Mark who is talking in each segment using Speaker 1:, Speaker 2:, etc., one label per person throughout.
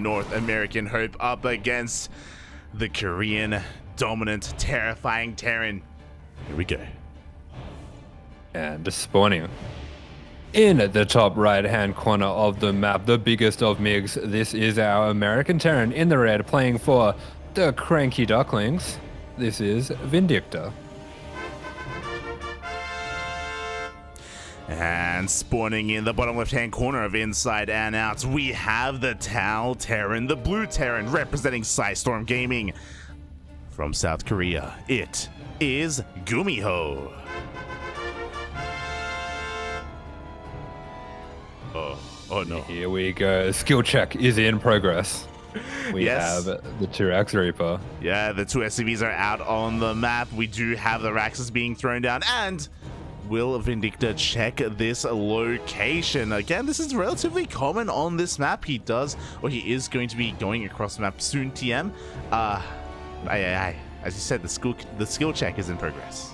Speaker 1: North American hope up against the Korean dominant, terrifying Terran. Here we go.
Speaker 2: And spawning in the top right hand corner of the map, the biggest of MiGs. This is our American Terran in the red, playing for the Cranky Ducklings. This is Vindicta.
Speaker 1: And spawning in the bottom left-hand corner of Inside and Out, we have the Tal Terran, the blue Terran, representing Psystorm Gaming. From South Korea, it is GuMiho. Oh no.
Speaker 2: Here we go. Skill check is in progress. We have the 2X Reaper.
Speaker 1: Yeah, the 2 SCVs are out on the map. We do have the Raxes being thrown down. And will Vindicta check this location? Again, this is relatively common on this map. He is going to be going across the map soon, TM. As you said, the skill check is in progress.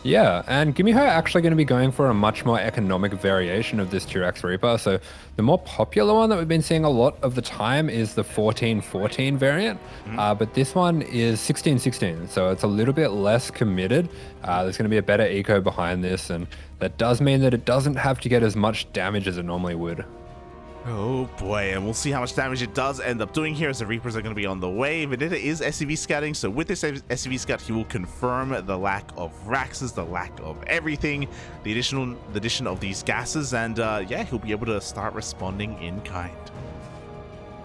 Speaker 2: Yeah, and GuMiho are actually going to be going for a much more economic variation of this 2X Reaper. So the more popular one that we've been seeing a lot of the time is the 1414 variant, but this one is 1616, so it's a little bit less committed. There's going to be a better eco behind this, and that does mean that it doesn't have to get as much damage as it normally would.
Speaker 1: Oh boy, and we'll see how much damage it does end up doing here, as the Reapers are going to be on the way. Vindicta is SCV scouting, so with this SCV scout, he will confirm the lack of Raxes, the lack of everything, the addition of these gases, and yeah, he'll be able to start responding in kind.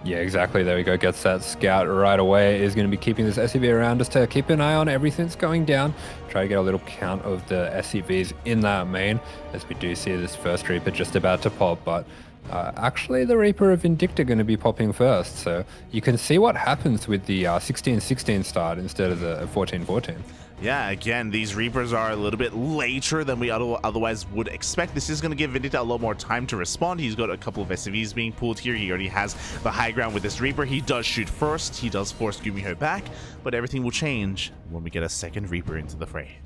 Speaker 2: Yeah, exactly. There we go. Gets that scout right away. Is going to be keeping this SCV around just to keep an eye on everything that's going down. Try to get a little count of the SCVs in that main, as we do see this first Reaper just about to pop, but actually the Reaper of Vindicta going to be popping first, so you can see what happens with the 1616 start instead of the 1414.
Speaker 1: Yeah, again, these Reapers are a little bit later than we otherwise would expect. This is going to give Vindicta a lot more time to respond. He's got a couple of SCVs being pulled here. He already has the high ground with this Reaper. He does shoot first. He does force GuMiho back, but everything will change when we get a second Reaper into the fray.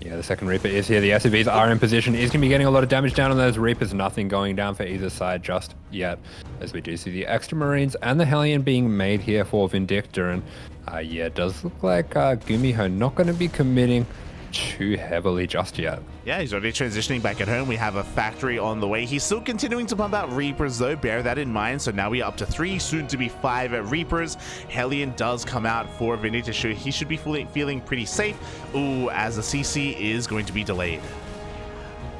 Speaker 2: Yeah, the second Reaper is here. The SCVs are in position. He's going to be getting a lot of damage down on those Reapers. Nothing going down for either side just yet, as we do see the extra Marines and the Hellion being made here for Vindicta. And yeah, it does look like GuMiho not going to be committing too heavily just yet.
Speaker 1: Yeah, he's already transitioning back at home. We have a factory on the way. He's still continuing to pump out Reapers though, bear that in mind. So now we are up to 3, soon to be 5 Reapers. Hellion does come out for Vindicta. He should be feeling pretty safe. Ooh, as the CC is going to be delayed.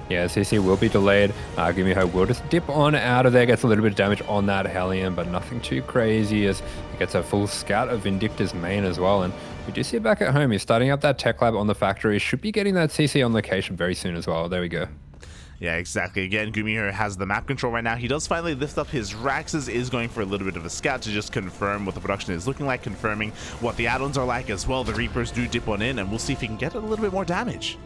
Speaker 2: Yeah, CC will be delayed. GuMiho will just dip on out of there, gets a little bit of damage on that Hellion, but nothing too crazy, as he gets a full scout of Vindicta's main as well. And we do see it back at home. He's starting up that tech lab on the factory. Should be getting that CC on location very soon as well. There we go.
Speaker 1: Yeah, exactly. Again, GuMiho has the map control right now. He does finally lift up his Raxes, is going for a little bit of a scout to just confirm what the production is looking like, confirming what the add-ons are like as well. The Reapers do dip on in, and we'll see if he can get a little bit more damage.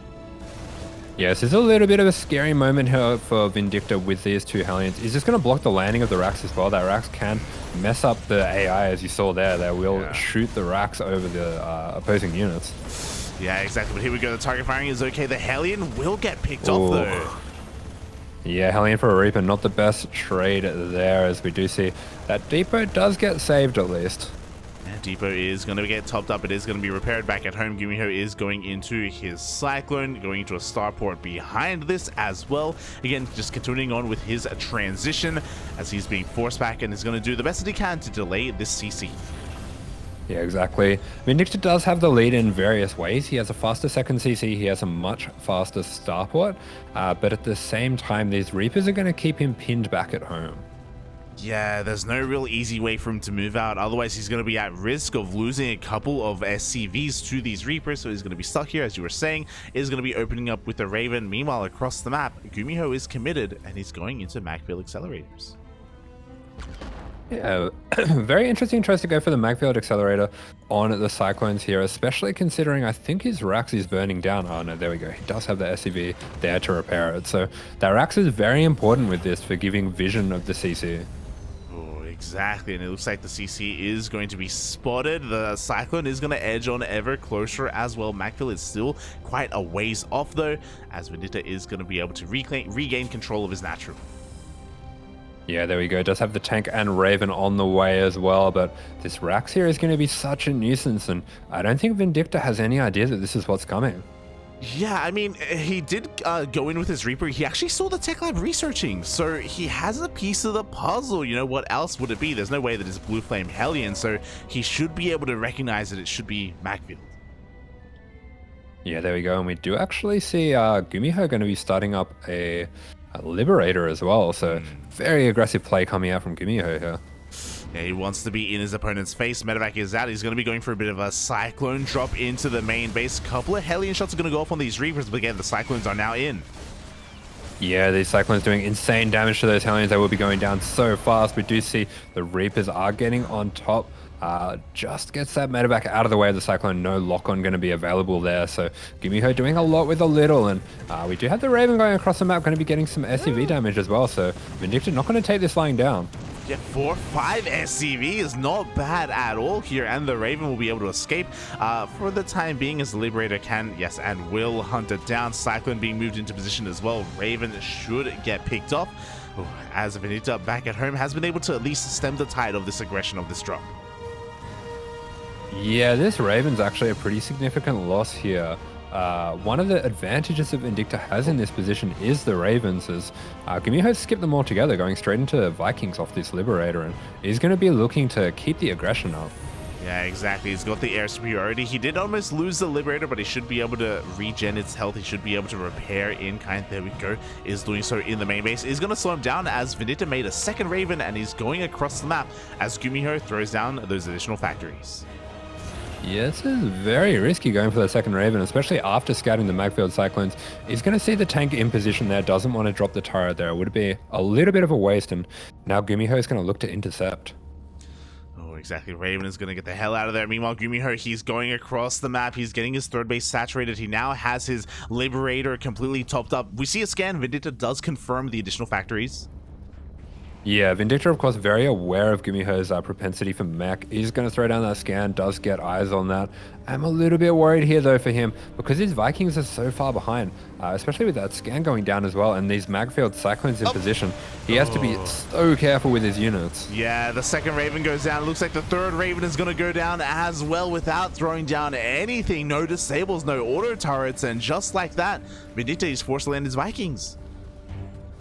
Speaker 2: Yes, it's a little bit of a scary moment here for Vindicta with these 2 Hellions. He's just going to block the landing of the Rax as well. That Rax can mess up the AI, as you saw there. They will shoot the Rax over the opposing units.
Speaker 1: Yeah, exactly. But here we go. The target firing is okay. The Hellion will get picked off, though.
Speaker 2: Yeah, Hellion for a Reaper, not the best trade there, as we do see that Depot does get saved at least.
Speaker 1: Depot is going to get topped up. It is going to be repaired back at home. GuMiho is going into his Cyclone, going into a starport behind this as well. Again, just continuing on with his transition as he's being forced back, and is going to do the best that he can to delay this CC.
Speaker 2: Yeah, exactly. Vindicta does have the lead in various ways. He has a faster second CC, he has a much faster starport, but at the same time, these Reapers are going to keep him pinned back at home.
Speaker 1: Yeah, there's no real easy way for him to move out. Otherwise, he's going to be at risk of losing a couple of SCVs to these Reapers. So he's going to be stuck here, as you were saying. Is going to be opening up with the Raven. Meanwhile, across the map, GuMiho is committed, and he's going into Magfield accelerators.
Speaker 2: Yeah, very interesting choice to go for the Magfield accelerator on the Cyclones here, especially considering I think his Rax is burning down. Oh no, there we go. He does have the SCV there to repair it. So that Rax is very important with this for giving vision of the CC.
Speaker 1: Exactly, and it looks like the CC is going to be spotted. The Cyclone is going to edge on ever closer as well. Magfield is still quite a ways off though, as Vindicta is going to be able to regain control of his natural.
Speaker 2: Yeah, there we go. Does have the tank and Raven on the way as well, but this Rax here is going to be such a nuisance, and I don't think Vindicta has any idea that this is what's coming.
Speaker 1: Yeah, I mean, he did go in with his Reaper. He actually saw the tech lab researching, so he has a piece of the puzzle. You know, what else would it be? There's no way that it's Blue Flame Hellion, so he should be able to recognize that it should be Macfield.
Speaker 2: Yeah, there we go. And we do actually see GuMiho going to be starting up a Liberator as well, so very aggressive play coming out from GuMiho here.
Speaker 1: Yeah, he wants to be in his opponent's face. Medevac is out. He's going to be going for a bit of a Cyclone drop into the main base. Couple of Hellion shots are going to go off on these Reapers, but again, the Cyclones are now in.
Speaker 2: Yeah, these Cyclones doing insane damage to those Hellions. They will be going down so fast. We do see the Reapers are getting on top. Just gets that medevac out of the way of the Cyclone. No lock-on going to be available there. So GuMiho doing a lot with a little. And we do have the Raven going across the map, going to be getting some SCV damage as well. So Vindicta not going to take this lying down.
Speaker 1: Yeah, 4-5 SCV is not bad at all here, and the Raven will be able to escape for the time being, as the Liberator can, yes, and will hunt it down. Cyclone being moved into position as well. Raven should get picked off, as Vindicta back at home has been able to at least stem the tide of this aggression of this drop.
Speaker 2: Yeah, this Raven's actually a pretty significant loss here. One of the advantages that Vindicta has in this position is the Ravens, as GuMiho skipped them all together, going straight into Vikings off this Liberator, and he's going to be looking to keep the aggression up.
Speaker 1: Yeah, exactly. He's got the air superiority. He did almost lose the Liberator, but he should be able to regen its health. He should be able to repair in kind. There we go. Is doing so in the main base. Is going to slow him down, as Vindicta made a second Raven, and he's going across the map as GuMiho throws down those additional factories.
Speaker 2: Yeah, this is very risky going for the second Raven, especially after scouting the Macfield Cyclones. He's going to see the tank in position there, doesn't want to drop the turret there. It would be a little bit of a waste, and now GuMiho is going to look to intercept.
Speaker 1: Oh, exactly. Raven is going to get the hell out of there. Meanwhile, GuMiho, he's going across the map. He's getting his third base saturated. He now has his Liberator completely topped up. We see a scan. Vindicta does confirm the additional factories.
Speaker 2: Yeah, Vindicta, of course, very aware of GuMiho's propensity for mech. He's going to throw down that scan, does get eyes on that. I'm a little bit worried here, though, for him, because his Vikings are so far behind, especially with that scan going down as well, and these Macfield Cyclones in position. He has to be so careful with his units.
Speaker 1: Yeah, the second Raven goes down. Looks like the third Raven is going to go down as well without throwing down anything. No disables, no auto turrets, and just like that, Vindicta is forced to land his Vikings.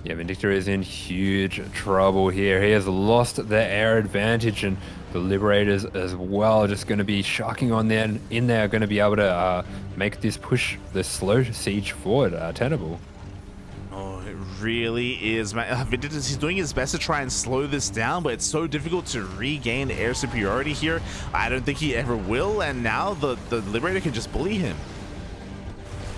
Speaker 2: Yeah, Vindicta is in huge trouble here. He has lost the air advantage, and the Liberators as well just going to be sharking on there, in there, going to be able to make this push, the slow siege forward, tenable.
Speaker 1: Oh, it really is, man. Vindicta, he's doing his best to try and slow this down, but it's so difficult to regain air superiority here. I don't think he ever will, and now the Liberator can just bully him.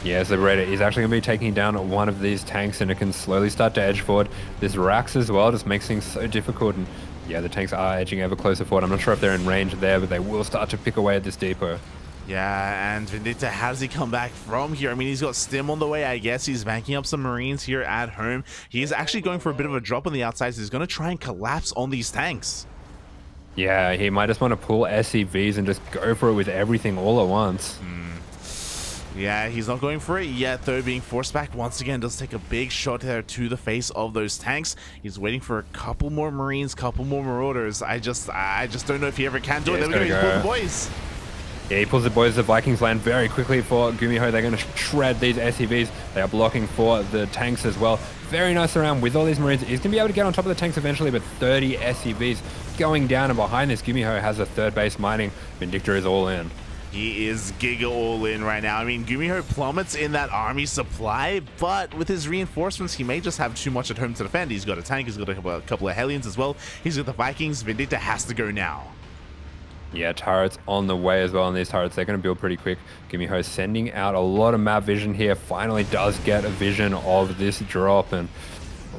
Speaker 2: Yes, Liberator is actually going to be taking down one of these tanks, and it can slowly start to edge forward. This Rax as well just makes things so difficult, and yeah, the tanks are edging ever closer forward. I'm not sure if they're in range there, but they will start to pick away at this depot.
Speaker 1: Yeah, and Vindicta, how does he come back from here? I mean, he's got Stim on the way, I guess. He's banking up some Marines here at home. He's actually going for a bit of a drop on the outside, so he's going to try and collapse on these tanks.
Speaker 2: Yeah, he might just want to pull SCVs and just go for it with everything all at once.
Speaker 1: Yeah, he's not going for it yet, though. Being forced back once again does take a big shot there to the face of those tanks. He's waiting for a couple more Marines, couple more Marauders. I just don't know if he ever can do it. There we go. He's pulling the boys.
Speaker 2: Yeah, he pulls the boys. The Vikings land very quickly for GuMiho. They're going to shred these SCVs. They are blocking for the tanks as well. Very nice around with all these Marines. He's going to be able to get on top of the tanks eventually, but 30 SCVs going down, and behind this, GuMiho has a third base mining. Vindicta is all in.
Speaker 1: He is giga all in right now. I mean, GuMiho plummets in that army supply, but with his reinforcements, he may just have too much at home to defend. He's got a tank, he's got a couple of Hellions as well. He's got the Vikings. Vindicta has to go now.
Speaker 2: Yeah, turrets on the way as well, and these turrets, they're going to build pretty quick. GuMiho sending out a lot of map vision here. Finally does get a vision of this drop, and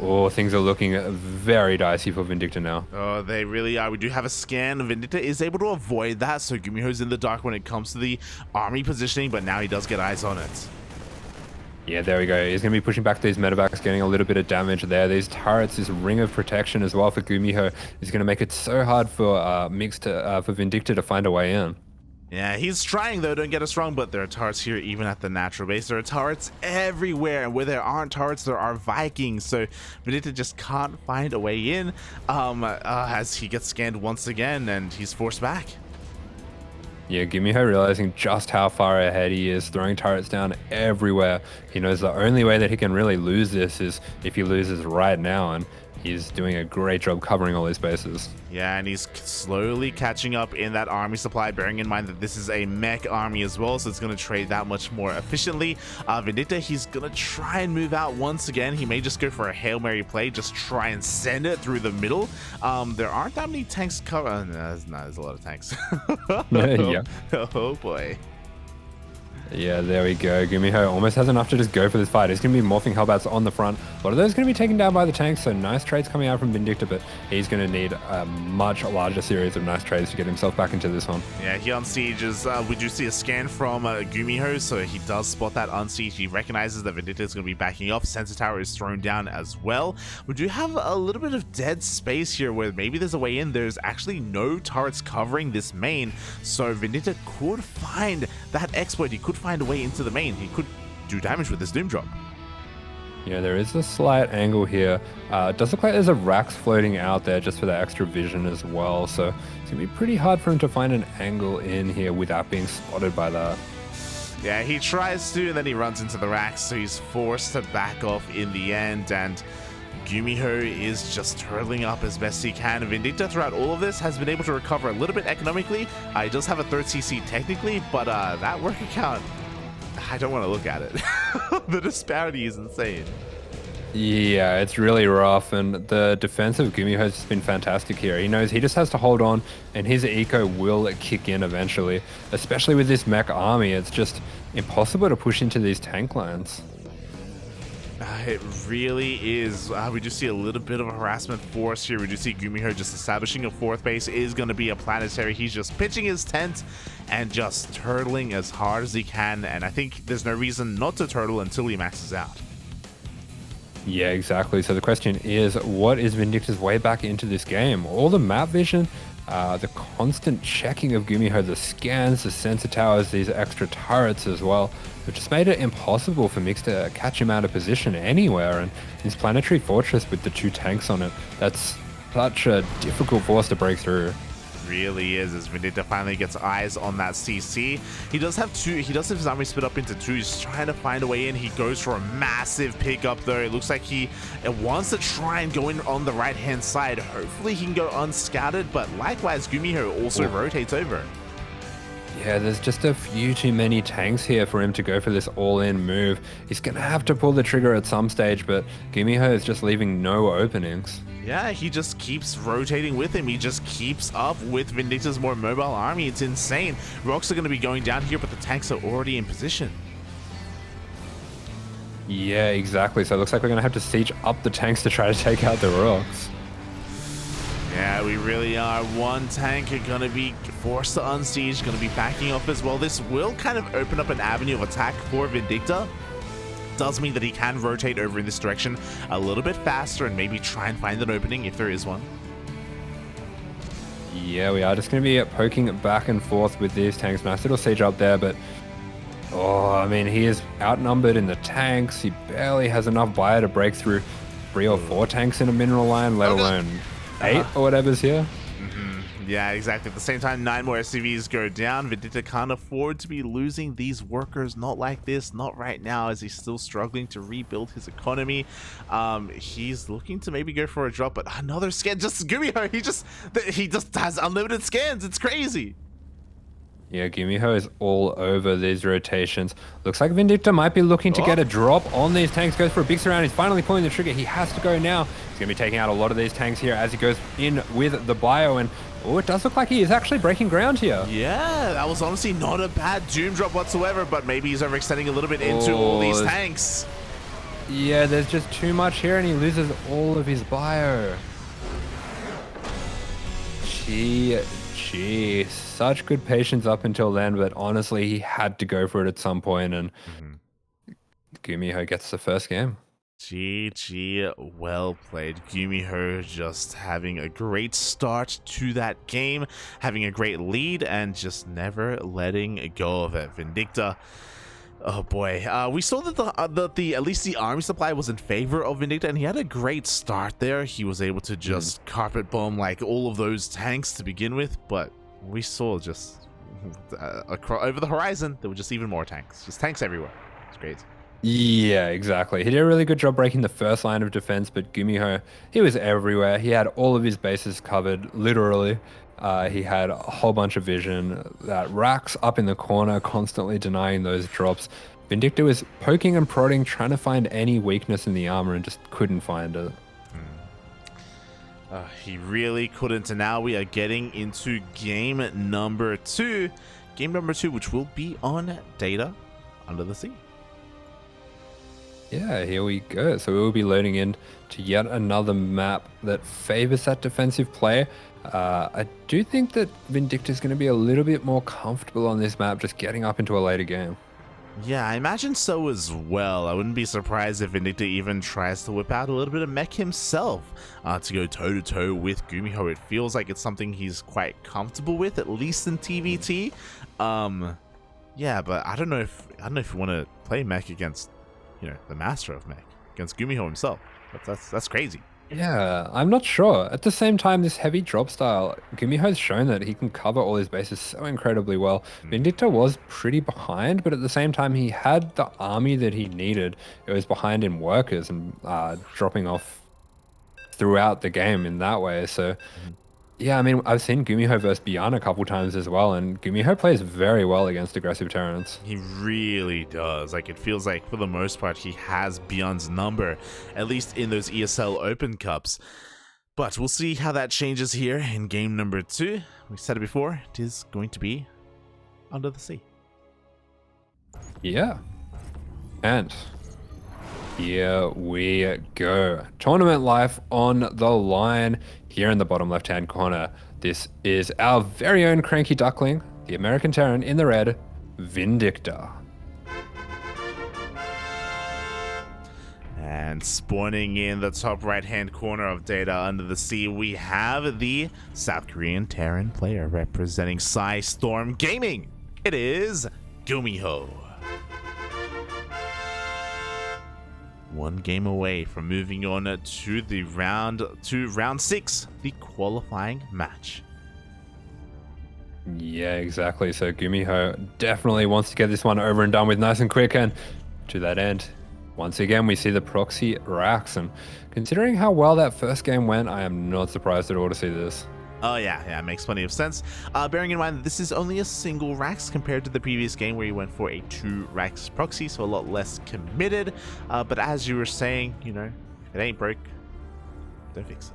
Speaker 2: oh, things are looking very dicey for Vindicta now.
Speaker 1: Oh, they really are. We do have a scan. Vindicta is able to avoid that, so GuMiho's in the dark when it comes to the army positioning, but now he does get eyes on it.
Speaker 2: Yeah, there we go. He's going to be pushing back these medevacs, getting a little bit of damage there. These turrets, this ring of protection as well for GuMiho is going to make it so hard for for Vindicta to find a way in.
Speaker 1: Yeah, he's trying though, don't get us wrong, but there are turrets here even at the natural base. There are turrets everywhere, and where there aren't turrets, there are Vikings. So Vindicta just can't find a way in as he gets scanned once again, and he's forced back.
Speaker 2: Yeah, GuMiho realizing just how far ahead he is, throwing turrets down everywhere. He knows the only way that he can really lose this is if he loses right now, and he's doing a great job covering all these bases.
Speaker 1: Yeah, and he's slowly catching up in that army supply, bearing in mind that this is a mech army as well, so it's going to trade that much more efficiently. Vindicta, he's going to try and move out once again. He may just go for a Hail Mary play, just try and send it through the middle. There aren't that many tanks cover. No, there's a lot of tanks.
Speaker 2: Yeah.
Speaker 1: Oh boy.
Speaker 2: Yeah, there we go. GuMiho almost has enough to just go for this fight. He's going to be morphing Hellbats on the front. A lot of those are going to be taken down by the tanks, so nice trades coming out from Vindicta, but he's going to need a much larger series of nice trades to get himself back into this one.
Speaker 1: Yeah, he unsieges. We do see a scan from GuMiho, so he does spot that unsiege. He recognizes that Vindicta is going to be backing off. Sensor Tower is thrown down as well. We do have a little bit of dead space here where maybe there's a way in. There's actually no turrets covering this main, so Vindicta could find that exploit. He could find a way into the main. He could do damage with this Doom Drop.
Speaker 2: Yeah, there is a slight angle here. It does look like there's a Rax floating out there just for the extra vision as well, so it's going to be pretty hard for him to find an angle in here without being spotted by that.
Speaker 1: Yeah, he tries to, and then he runs into the Rax, so he's forced to back off in the end, and GuMiho is just hurtling up as best he can. Vindicta throughout all of this has been able to recover a little bit economically. He does have a third CC technically, but that work account, I don't want to look at it. The disparity is insane.
Speaker 2: Yeah, it's really rough, and the defense of GuMiho has been fantastic here. He knows he just has to hold on, and his eco will kick in eventually. Especially with this mech army, it's just impossible to push into these tank lines.
Speaker 1: It really is. We do see a little bit of a harassment force here. We do see GuMiho just establishing a fourth base. Is going to be a planetary. He's just pitching his tent and just turtling as hard as he can. And I think there's no reason not to turtle until he maxes out.
Speaker 2: Yeah, exactly. So the question is, what is Vindicta's way back into this game? All the map vision, the constant checking of GuMiho, the scans, the sensor towers, these extra turrets as well, which just made it impossible for Mix to catch him out of position anywhere. And his planetary fortress with the two tanks on it, that's such a difficult force to break through.
Speaker 1: Really is, as Vindicta finally gets eyes on that CC. He does have his army split up into two. He's trying to find a way in. He goes for a massive pickup though. It looks like he wants to try and go in on the right hand side. Hopefully he can go unscouted, but likewise GuMiho also rotates over.
Speaker 2: Yeah, there's just a few too many tanks here for him to go for this all-in move. He's gonna have to pull the trigger at some stage, but GuMiho is just leaving no openings.
Speaker 1: Yeah, he just keeps rotating with him. He just keeps up with Vindicta's more mobile army. It's insane. Rocks are going to be going down here, but the tanks are already in position.
Speaker 2: Yeah, exactly. So it looks like we're going to have to siege up the tanks to try to take out the rocks.
Speaker 1: Yeah, we really are. One tank are going to be forced to unsiege, going to be backing off as well. This will kind of open up an avenue of attack for Vindicta. Does mean that he can rotate over in this direction a little bit faster and maybe try and find an opening if there is one. Yeah,
Speaker 2: we are just going to be poking back and forth with these tanks. Nice little siege up there, but I mean, he is outnumbered in the tanks. He barely has enough bio to break through 3 or 4 tanks in a mineral line, let alone 8 or whatever's here.
Speaker 1: Yeah, exactly. At the same time, 9 more SCVs go down. Vindicta can't afford to be losing these workers. Not like this. Not right now, as he's still struggling to rebuild his economy. He's looking to maybe go for a drop, but another scan. Just GuMiho. He just has unlimited scans. It's crazy.
Speaker 2: Yeah, GuMiho is all over these rotations. Looks like Vindicta might be looking to get a drop on these tanks. Goes for a big surround. He's finally pulling the trigger. He has to go now. He's going to be taking out a lot of these tanks here as he goes in with the bio. And it does look like he is actually breaking ground here.
Speaker 1: Yeah, that was honestly not a bad Doom drop whatsoever, but maybe he's overextending a little bit into all these tanks.
Speaker 2: Yeah, there's just too much here, and he loses all of his bio. Gee, such good patience up until then, but honestly, he had to go for it at some point, and GuMiho gets the first game.
Speaker 1: GG, well played. GuMiho just having a great start to that game, having a great lead, and just never letting go of it. Vindicta, oh boy, we saw that the at least the army supply was in favor of Vindicta, and he had a great start there. He was able to just carpet bomb like all of those tanks to begin with, but we saw just over the horizon there were just even more tanks, just tanks everywhere. It's great.
Speaker 2: Yeah, exactly. He did a really good job breaking the first line of defense, but GuMiho, he was everywhere. He had all of his bases covered, literally. He had a whole bunch of vision. That Rax up in the corner, constantly denying those drops. Vindicta was poking and prodding, trying to find any weakness in the armor and just couldn't find it.
Speaker 1: He really couldn't, and now we are getting into game number 2. Game number 2, which will be on Data Under the Sea.
Speaker 2: Yeah, here we go. So we will be loading in to yet another map that favors that defensive play. I do think that Vindicta is going to be a little bit more comfortable on this map, just getting up into a later game.
Speaker 1: Yeah, I imagine so as well. I wouldn't be surprised if Vindicta even tries to whip out a little bit of mech himself to go toe-to-toe with GuMiho. It feels like it's something he's quite comfortable with, at least in TVT. Yeah, but I don't know if you want to play mech against, you know, the master of mech, against GuMiho himself. That's crazy.
Speaker 2: Yeah, I'm not sure. At the same time, this heavy drop style, GuMiho's shown that he can cover all his bases so incredibly well. Vindicta was pretty behind, but at the same time, he had the army that he needed. It was behind in workers and dropping off throughout the game in that way. So, yeah, I mean, I've seen GuMiho versus Beyond a couple times as well, and GuMiho plays very well against aggressive Terrans.
Speaker 1: He really does. Like, it feels like, for the most part, he has Beyond's number, at least in those ESL Open Cups. But we'll see how that changes here in game number 2. We said it before, it is going to be Under the Sea.
Speaker 2: Yeah. And here we go. Tournament life on the line. Here in the bottom left-hand corner, this is our very own Cranky Duckling, the American Terran in the red, Vindicta.
Speaker 1: And spawning in the top right-hand corner of Data Under the Sea, we have the South Korean Terran player representing Storm Gaming. It is GuMiho. One game away from moving on to the round 6, the qualifying match.
Speaker 2: Yeah, exactly. So GuMiho definitely wants to get this one over and done with nice and quick, and to that end, once again we see the proxy Rax, and considering how well that first game went, I am not surprised at all to see this.
Speaker 1: Oh yeah, makes plenty of sense. Bearing in mind that this is only a single Rax compared to the previous game where he went for a 2 Rax proxy, so a lot less committed. But as you were saying, you know, if it ain't broke, don't fix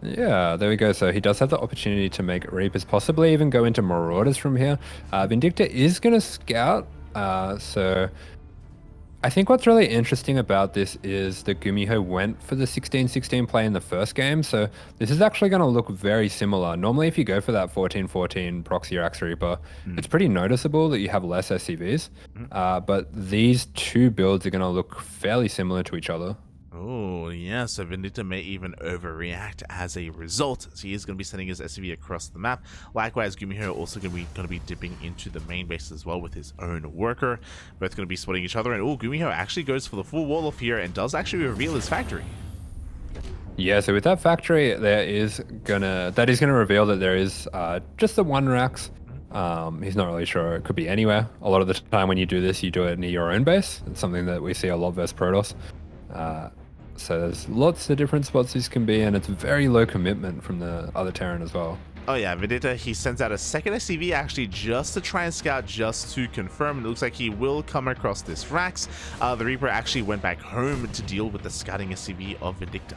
Speaker 1: it.
Speaker 2: Yeah, there we go. So he does have the opportunity to make Reapers, possibly even go into Marauders from here. Vindicta is going to scout, so I think what's really interesting about this is that GuMiho went for the 16-16 play in the first game, so this is actually going to look very similar. Normally, if you go for that 14-14 proxy Rax Reaper, it's pretty noticeable that you have less SCVs, but these two builds are going to look fairly similar to each other.
Speaker 1: Oh, yeah, so Vindicta may even overreact as a result. So he is going to be sending his SCV across the map. Likewise, GuMiho also going to be dipping into the main base as well with his own worker. Both going to be spotting each other. And oh, GuMiho actually goes for the full wall off here and does actually reveal his factory.
Speaker 2: Yeah, so with that factory, that is gonna reveal that there is just the one Rax. He's not really sure. It could be anywhere. A lot of the time when you do this, you do it near your own base. It's something that we see a lot versus Protoss. So there's lots of different spots this can be, and it's very low commitment from the other Terran as well.
Speaker 1: Oh yeah, Vindicta, he sends out a second SCV actually just to try and scout, just to confirm. It looks like he will come across this Rax. The Reaper actually went back home to deal with the scouting SCV of Vindicta.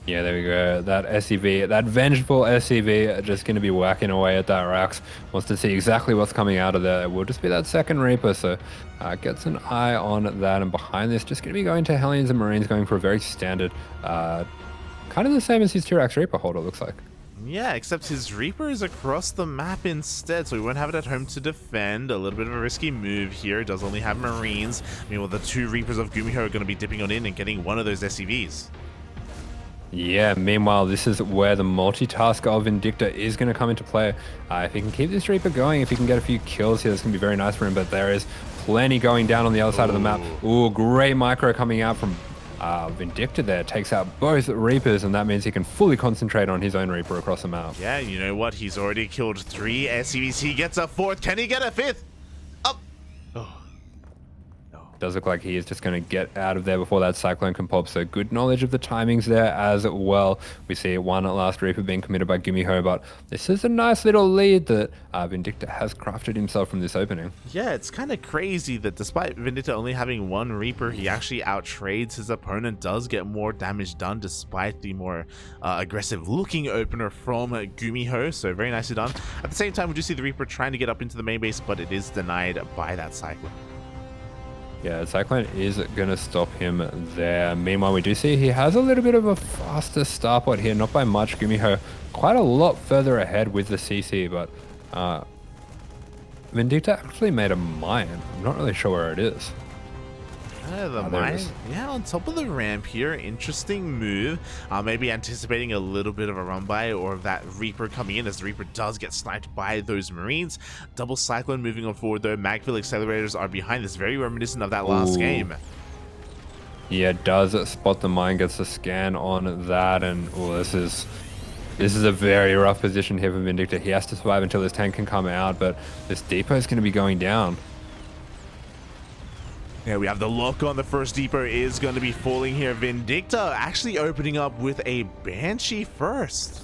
Speaker 2: Yeah, there we go. That SCV, that vengeful SCV, just going to be whacking away at that Rax. Wants to see exactly what's coming out of there. It will just be that second Reaper, so gets an eye on that. And behind this, just going to be going to Hellions and Marines, going for a very standard, kind of the same as his 2 Rax Reaper hold, it looks like.
Speaker 1: Yeah, except his Reaper is across the map instead, so we won't have it at home to defend. A little bit of a risky move here. It does only have Marines. Meanwhile, the 2 Reapers of GuMiho are going to be dipping on in and getting one of those SCVs.
Speaker 2: Yeah, meanwhile, this is where the multitask of Vindicta is going to come into play. If he can keep this Reaper going, if he can get a few kills here, that's going to be very nice for him, but there is plenty going down on the other side of the map. Ooh, great micro coming out from Vindicta there. Takes out both Reapers, and that means he can fully concentrate on his own Reaper across the map.
Speaker 1: Yeah, you know what? He's already killed 3 SCVs. He gets a 4th. Can he get a 5th? Up! Oh.
Speaker 2: Does look like he is just going to get out of there before that Cyclone can pop, so good knowledge of the timings there as well. We see one last Reaper being committed by GuMiho, but this is a nice little lead that Vindicta has crafted himself from this opening.
Speaker 1: Yeah, it's kind of crazy that despite Vindicta only having 1 Reaper, he actually outtrades his opponent, does get more damage done despite the more aggressive looking opener from GuMiho, so very nicely done. At the same time, we do see the Reaper trying to get up into the main base, but it is denied by that Cyclone.
Speaker 2: Yeah, Cyclone is going to stop him there. Meanwhile, we do see he has a little bit of a faster start point here, not by much. GuMiho quite a lot further ahead with the CC, but Vindicta actually made a mine. I'm not really sure where it is.
Speaker 1: The mine, yeah, on top of the ramp here. Interesting move. Maybe anticipating a little bit of a run by or that Reaper coming in, as the Reaper does get sniped by those Marines. Double Cyclone moving on forward though. Magfield accelerators are behind this, very reminiscent of that last game.
Speaker 2: Yeah, does spot the mine, gets a scan on that, and this is a very rough position here for Vindicta. He has to survive until this tank can come out, but this depot is going to be going down.
Speaker 1: Yeah, we have the lock on. The first depot is going to be falling here. Vindicta actually opening up with a Banshee first.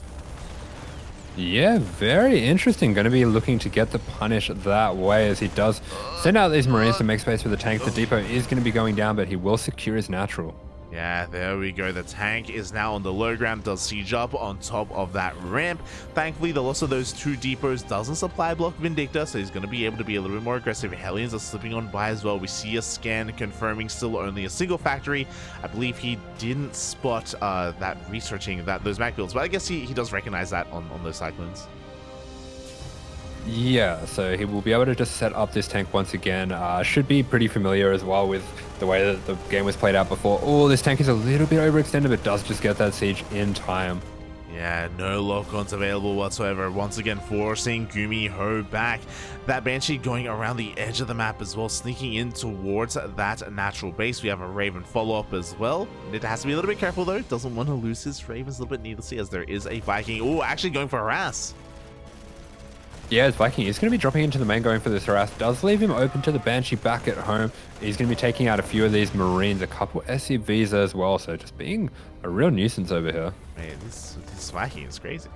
Speaker 2: Yeah, very interesting. Going to be looking to get the punish that way, as he does send out these Marines to make space for the tank. The depot is going to be going down, but he will secure his natural.
Speaker 1: Yeah, there we go. The tank is now on the low ground, does siege up on top of that ramp. Thankfully, the loss of those 2 depots doesn't supply block Vindicta, so he's going to be able to be a little bit more aggressive. Hellions are slipping on by as well. We see a scan confirming still only a single factory. I believe he didn't spot that researching those Macfields, but I guess he does recognize that on those Cyclones.
Speaker 2: Yeah, so he will be able to just set up this tank once again. Should be pretty familiar as well with the way that the game was played out before. Oh, this tank is a little bit overextended, but does just get that siege in time.
Speaker 1: Yeah, no lock-ons available whatsoever. Once again, forcing GuMiho back. That Banshee going around the edge of the map as well, sneaking in towards that natural base. We have a Raven follow-up as well. It has to be a little bit careful though. Doesn't want to lose his Ravens a little bit needlessly, as there is a Viking. Oh, actually going for harass.
Speaker 2: Yeah, it's Viking. He's going to be dropping into the main, going for this harass. Does leave him open to the Banshee back at home. He's going to be taking out a few of these Marines, a couple SCVs as well. So just being a real nuisance over here.
Speaker 1: Man, this Viking is crazy.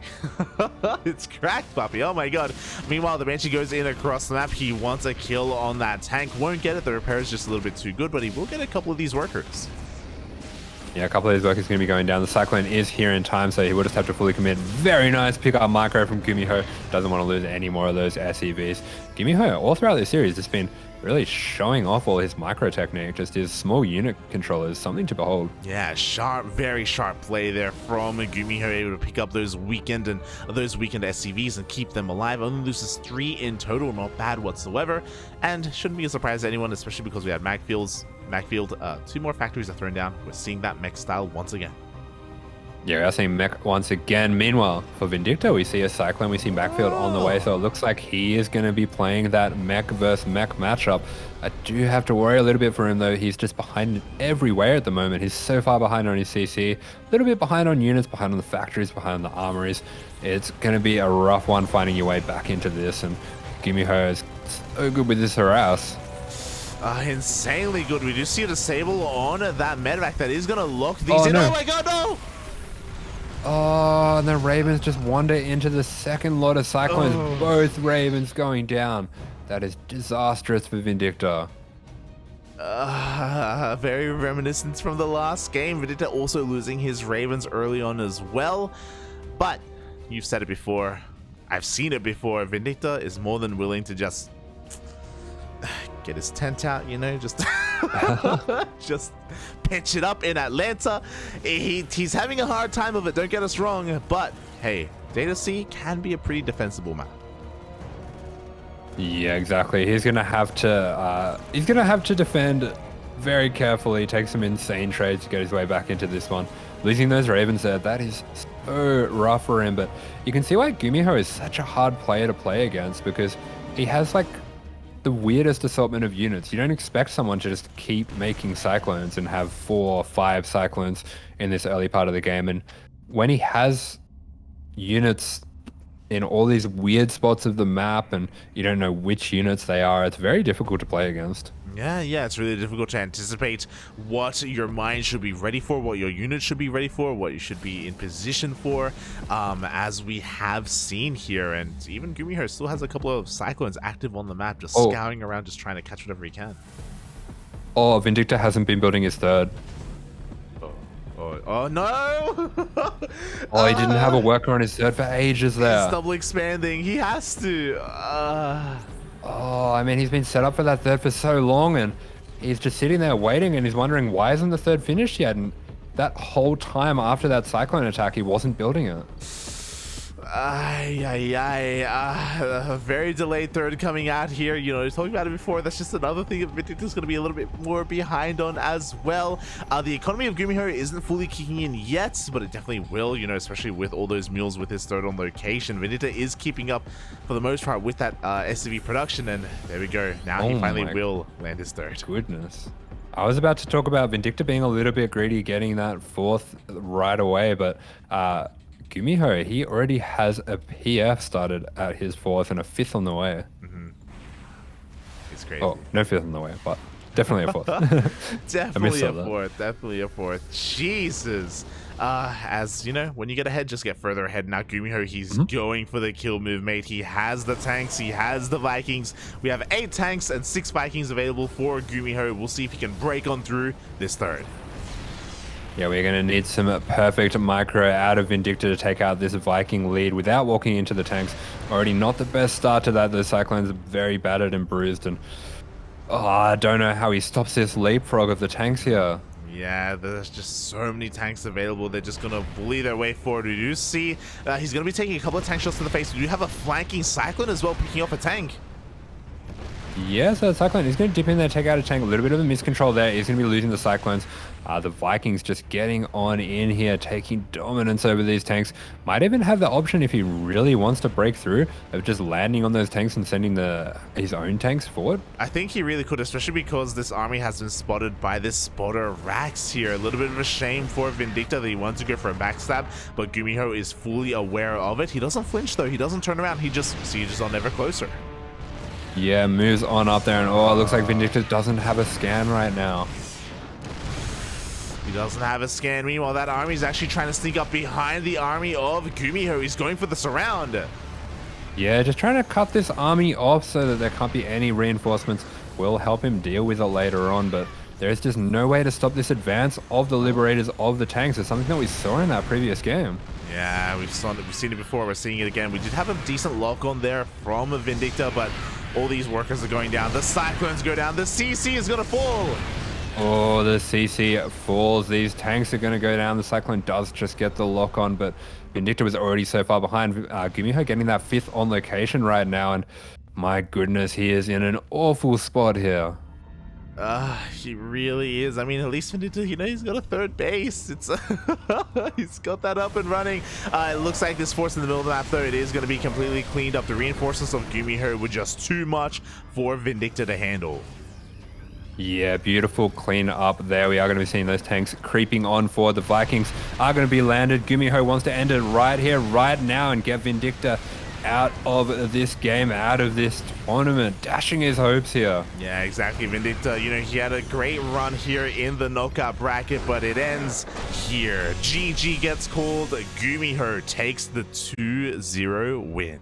Speaker 1: It's cracked, puppy. Oh my god. Meanwhile, the Banshee goes in across the map. He wants a kill on that tank. Won't get it. The repair is just a little bit too good, but he will get a couple of these workers.
Speaker 2: Yeah, a couple of these workers going to be going down. The Cyclone is here in time, so he will just have to fully commit. Very nice pick up micro from GuMiho. Doesn't want to lose any more of those SCVs. GuMiho, all throughout this series, has been really showing off all his micro technique. Just his small unit controllers, something to behold.
Speaker 1: Yeah, sharp, very sharp play there from GuMiho, able to pick up those weakened SCVs and keep them alive. Only loses 3 in total, not bad whatsoever, and shouldn't be a surprise to anyone, especially because we had Macfield. 2 more factories are thrown down. We're seeing that mech style once again.
Speaker 2: Yeah, we are seeing mech once again. Meanwhile, for Vindicta, we see a Cyclone, we see Macfield on the way, so it looks like he is going to be playing that mech versus mech matchup. I do have to worry a little bit for him, though. He's just behind everywhere at the moment. He's so far behind on his CC, a little bit behind on units, behind on the factories, behind on the armories. It's going to be a rough one finding your way back into this, and GuMiho is so good with this harass.
Speaker 1: Insanely good. We do see a disable on that medevac that is going to lock these in.
Speaker 2: No.
Speaker 1: Oh my god, no!
Speaker 2: Oh, and the Ravens just wander into the second lot of Cyclones. Both Ravens going down. That is disastrous for Vindicta.
Speaker 1: Very reminiscent from the last game. Vindicta also losing his Ravens early on as well. But you've said it before. I've seen it before. Vindicta is more than willing to just get his tent out, you know, just just pitch it up in Atlanta. He's having a hard time of it, don't get us wrong, but hey, Data C can be a pretty defensible map.
Speaker 2: Yeah, exactly. He's gonna have to defend very carefully, take some insane trades to get his way back into this one. Losing those Ravens there, that is so rough for him, but you can see why GuMiho is such a hard player to play against, because he has like the weirdest assortment of units. You don't expect someone to just keep making Cyclones and have 4 or 5 Cyclones in this early part of the game, and when he has units in all these weird spots of the map and you don't know which units they are, it's very difficult to play against.
Speaker 1: Yeah, it's really difficult to anticipate what your mind should be ready for, what your unit should be ready for, what you should be in position for, as we have seen here. And even GuMiho still has a couple of Cyclones active on the map, just scouring around, just trying to catch whatever he can.
Speaker 2: Oh, Vindicta hasn't been building his third.
Speaker 1: Oh no!
Speaker 2: Oh, he didn't have a worker on his third for ages there.
Speaker 1: He's double expanding. He has to.
Speaker 2: Oh, I mean, he's been set up for that third for so long, and he's just sitting there waiting, and he's wondering why isn't the third finished yet? And that whole time after that Cyclone attack, he wasn't building it.
Speaker 1: A very delayed third coming out here. You know, talking about it before, that's just another thing that Vindicta's going to be a little bit more behind on as well. The economy of GuMiho isn't fully kicking in yet, but it definitely will, you know, especially with all those mules with his third on location. Vindicta is keeping up for the most part with that SCV production, and there we go. Now he finally will land his third.
Speaker 2: Goodness. I was about to talk about Vindicta being a little bit greedy, getting that 4th right away, but GuMiho, he already has a PF started at his 4th and a 5th on the way.
Speaker 1: It's crazy.
Speaker 2: Oh, no 5th on the way, but definitely a 4th.
Speaker 1: Definitely a 4th. Jesus. As you know, when you get ahead, just get further ahead. Now GuMiho, he's going for the kill move, mate. He has the tanks, he has the Vikings. We have 8 tanks and 6 Vikings available for GuMiho. We'll see if he can break on through this third.
Speaker 2: Yeah, we're going to need some perfect micro out of Vindicta to take out this Viking lead without walking into the tanks. Already not the best start to that. The Cyclones are very battered and bruised, and I don't know how he stops this leapfrog of the tanks here.
Speaker 1: Yeah, there's just so many tanks available. They're just going to bully their way forward. We do see he's going to be taking a couple of tank shots to the face. We do have a flanking Cyclone as well, picking up a tank.
Speaker 2: Yeah, so the Cyclone is going to dip in there, take out a tank. A little bit of a miscontrol there. He's going to be losing the Cyclones. The Vikings just getting on in here, taking dominance over these tanks. Might even have the option, if he really wants to break through, of just landing on those tanks and sending his own tanks forward.
Speaker 1: I think he really could, especially because this army has been spotted by this spotter Rax here. A little bit of a shame for Vindicta that he wants to go for a backstab, but GuMiho is fully aware of it. He doesn't flinch though. He doesn't turn around. He just sieges on ever closer.
Speaker 2: Yeah, moves on up there, and it looks like Vindicta doesn't have a scan right now.
Speaker 1: He doesn't have a scan. Meanwhile, that army is actually trying to sneak up behind the army of GuMiho. He's going for the surround.
Speaker 2: Yeah, just trying to cut this army off so that there can't be any reinforcements. Will help him deal with it later on, but there's just no way to stop this advance of the Liberators of the tanks. It's something that we saw in that previous game.
Speaker 1: Yeah, we've seen it before. We're seeing it again. We did have a decent lock on there from Vindicta, but all these workers are going down. The Cyclones go down. The CC is going to fall.
Speaker 2: Oh, the CC falls. These tanks are going to go down. The Cyclone does just get the lock on, but Vindicta was already so far behind. GuMiho getting that 5th on location right now, and my goodness, he is in an awful spot here.
Speaker 1: He really is. I mean, at least Vindicta, you know, he's got a 3rd base. It's he's got that up and running. It looks like this force in the middle of the map, though, it is going to be completely cleaned up. The reinforcements of GuMiho were just too much for Vindicta to handle.
Speaker 2: Yeah, beautiful clean up there. We are going to be seeing those tanks creeping on forward. The Vikings are going to be landed. GuMiho wants to end it right here, right now, and get Vindicta out of this game, out of this tournament, dashing his hopes here.
Speaker 1: Yeah, exactly. Vindicta, you know, he had a great run here in the knockout bracket, but it ends here. GG gets called. GuMiho takes the 2-0 win.